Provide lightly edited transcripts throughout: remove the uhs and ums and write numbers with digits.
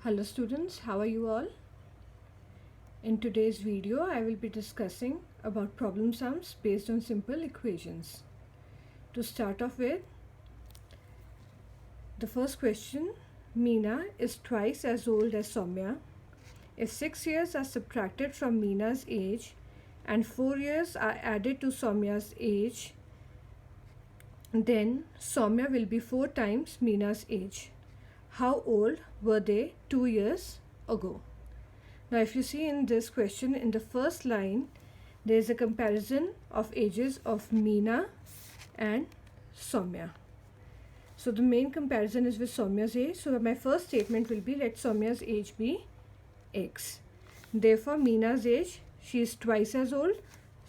Hello students, how are you all? In today's video, I will be discussing about problem sums based on simple equations. To start off with, the first question, Meena is twice as old as Soumya. If 6 years are subtracted from Meena's age and 4 years are added to Soumya's age, then Soumya will be 4 times Meena's age. How old were they 2 years ago? Now if you see in this question, in the first line, there is a comparison of ages of Meena and Soumya. So the main comparison is with Soumya's age. So my first statement will be, let Soumya's age be x. Therefore Meena's age, she is twice as old,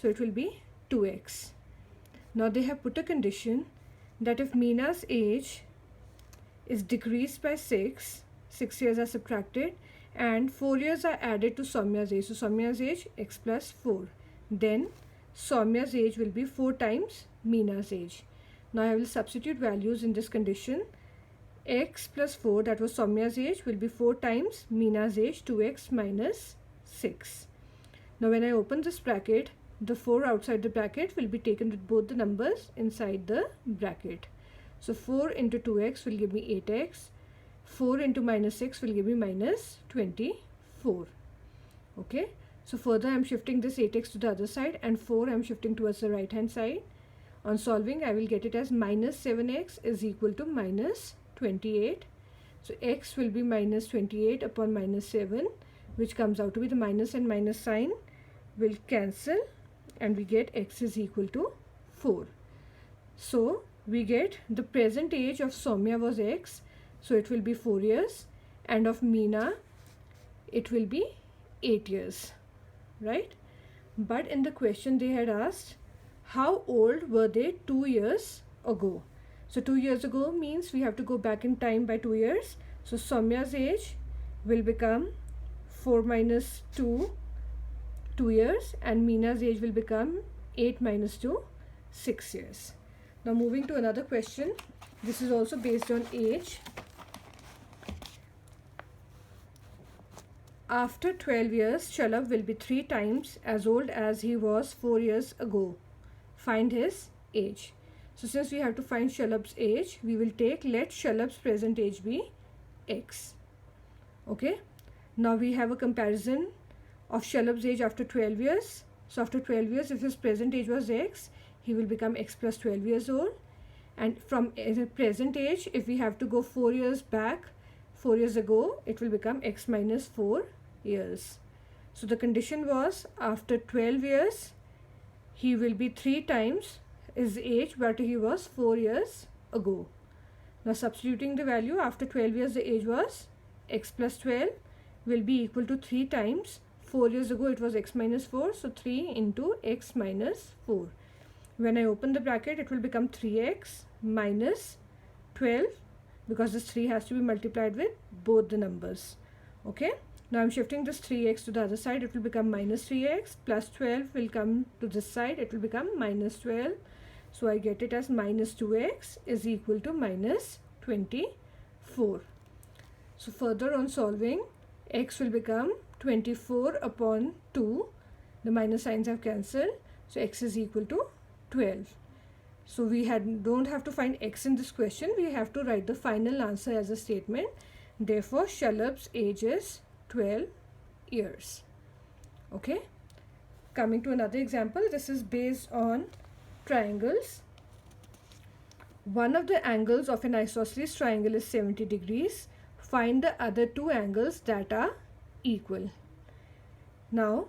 so it will be 2x. Now they have put a condition that if Meena's age is decreased by 6 years are subtracted and 4 years are added to Soumya's age. So Soumya's age x plus 4. Then Soumya's age will be 4 times Meena's age. Now I will substitute values in this condition. X plus 4, that was Soumya's age, will be 4 times Meena's age, 2x minus 6. Now when I open this bracket, the 4 outside the bracket will be taken with both the numbers inside the bracket. So 4 into 2x will give me 8x. 4 into minus 6 will give me minus 24. Okay. So further I am shifting this 8x to the other side and 4 I am shifting towards the right hand side. On solving I will get it as minus 7x is equal to minus 28. So x will be minus 28 upon minus 7, which comes out to be the minus and minus sign will cancel and we get x is equal to 4. So we get the present age of Soumya was x, so it will be 4 years, and of Meena it will be 8 years, right? But in the question they had asked, how old were they 2 years ago? So 2 years ago means we have to go back in time by 2 years. So Soumya's age will become 4 minus 2, 2 years, and Meena's age will become 8 minus 2, 6 years. Now moving to another question. This is also based on age. After 12 years, Shalabh will be 3 times as old as he was 4 years ago. Find his age. So since we have to find Shalabh's age, we will take let Shalabh's present age be x. Okay. Now we have a comparison of Shalabh's age after 12 years. So after 12 years, if his present age was x, he will become x plus 12 years old. And from the present age, if we have to go 4 years back, 4 years ago, it will become x minus 4 years. So the condition was after 12 years, he will be 3 times his age what he was 4 years ago. Now substituting the value, after 12 years the age was x plus 12 will be equal to 3 times 4 years ago it was x minus 4, so 3 into x minus 4. When I open the bracket, it will become 3x minus 12 because this 3 has to be multiplied with both the numbers. Okay. Now I am shifting this 3x to the other side. It will become minus 3x plus 12 will come to this side. It will become minus 12. So I get it as minus 2x is equal to minus 24. So further on solving, x will become 24 upon 2. The minus signs have cancelled. So x is equal to 12. So we don't have to find x in this question. We have to write the final answer as a statement. Therefore, Shalabh's age is 12 years. Okay. Coming to another example. This is based on triangles. One of the angles of an isosceles triangle is 70 degrees. Find the other two angles that are equal. Now,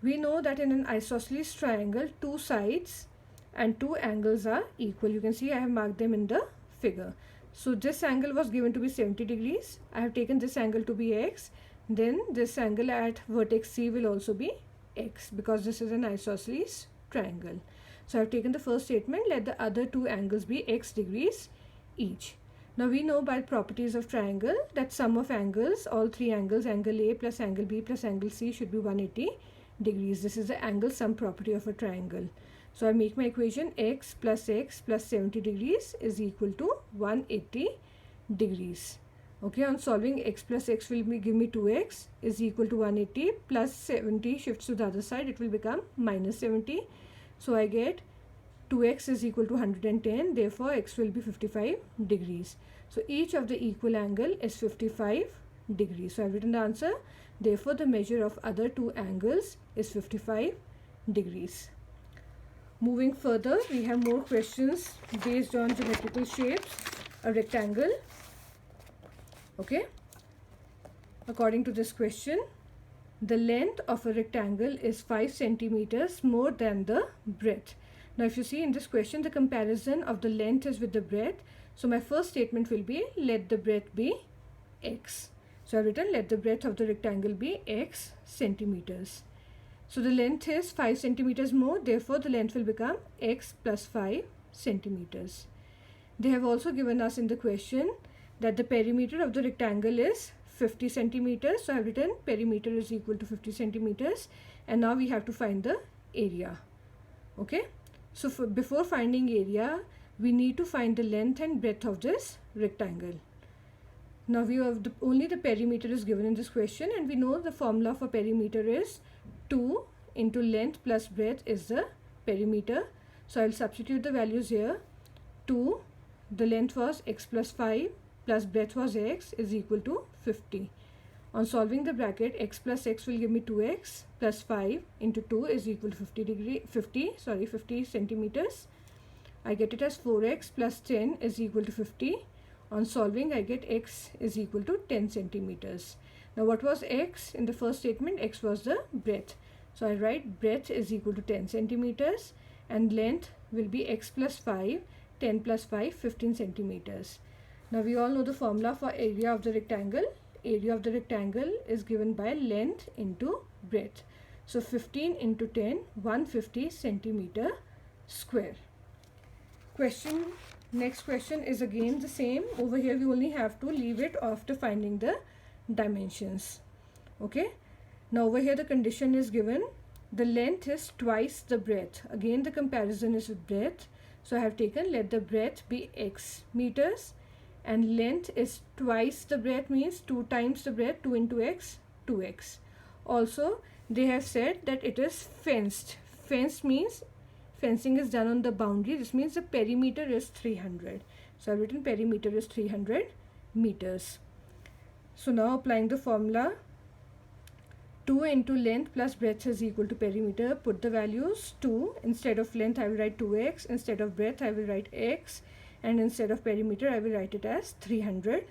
we know that in an isosceles triangle, two sides and two angles are equal. You can see I have marked them in the figure. So this angle was given to be 70 degrees. I have taken this angle to be x. Then this angle at vertex C will also be x because this is an isosceles triangle. So I have taken the first statement, let the other two angles be x degrees each. Now we know by properties of triangle that sum of angles, all three angles, angle A plus angle B plus angle C should be 180 degrees. This is the angle sum property of a triangle. So I make my equation x plus 70 degrees is equal to 180 degrees. Okay, on solving x plus x will give me 2x is equal to 180 plus 70 shifts to the other side, it will become minus 70. So I get 2x is equal to 110, therefore x will be 55 degrees. So each of the equal angle is 55 degrees. So I've written the answer. Therefore the measure of other two angles is 55 degrees. Moving further, we have more questions based on geometrical shapes. A rectangle. Okay. According to this question, the length of a rectangle is 5 centimeters more than the breadth. Now if you see in this question, the comparison of the length is with the breadth. So my first statement will be, let the breadth be x. So I've written, let the breadth of the rectangle be x centimeters. So the length is 5 centimeters more, therefore the length will become x plus 5 centimeters. They have also given us in the question that the perimeter of the rectangle is 50 centimeters. So I have written perimeter is equal to 50 centimeters, and now we have to find the area. Okay, so before finding area, we need to find the length and breadth of this rectangle. Now we have only the perimeter is given in this question, and we know the formula for perimeter is 2 into length plus breadth is the perimeter. So I will substitute the values here. 2, the length was x plus 5 plus breadth was x is equal to 50. On solving the bracket, x plus x will give me 2x plus 5 into 2 is equal to 50 centimeters. I get it as 4x plus 10 is equal to 50. On solving, I get x is equal to 10 centimeters. Now what was x in the first statement? X was the breadth. So I write breadth is equal to 10 centimeters and length will be x plus 5, 10 plus 5, 15 centimeters. Now we all know the formula for area of the rectangle. Area of the rectangle is given by length into breadth. So 15 into 10, 150 centimeter square. Next question is again the same. Over here we only have to leave it after finding the dimensions. Okay. Now over here the condition is given. The length is twice the breadth. Again the comparison is with breadth. So I have taken let the breadth be x meters, and length is twice the breadth means 2 times the breadth, 2 into x, 2x. Also they have said that it is fenced. Fenced means fencing is done on the boundary. This means the perimeter is 300. So I've written perimeter is 300 meters. So now applying the formula, 2 into length plus breadth is equal to perimeter. Put the values. 2, instead of length I will write 2x, instead of breadth I will write x, and instead of perimeter I will write it as 300.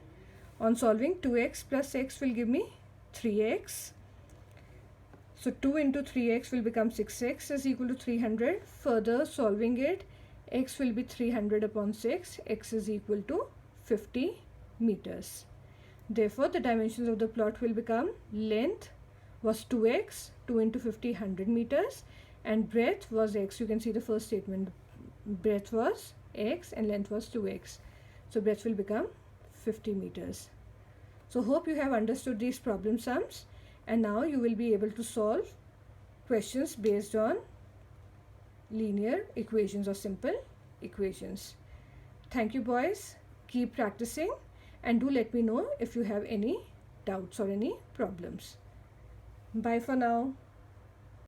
On solving, 2x plus x will give me 3x. So 2 into 3x will become 6x is equal to 300. Further solving it, x will be 300 upon 6, x is equal to 50 meters. Therefore the dimensions of the plot will become length was 2x, 2 into 50, 100 meters, and breadth was x. You can see the first statement, breadth was x and length was 2x. So breadth will become 50 meters. So hope you have understood these problem sums, and now you will be able to solve questions based on linear equations or simple equations. Thank you boys. Keep practicing and do let me know if you have any doubts or any problems. Bye for now.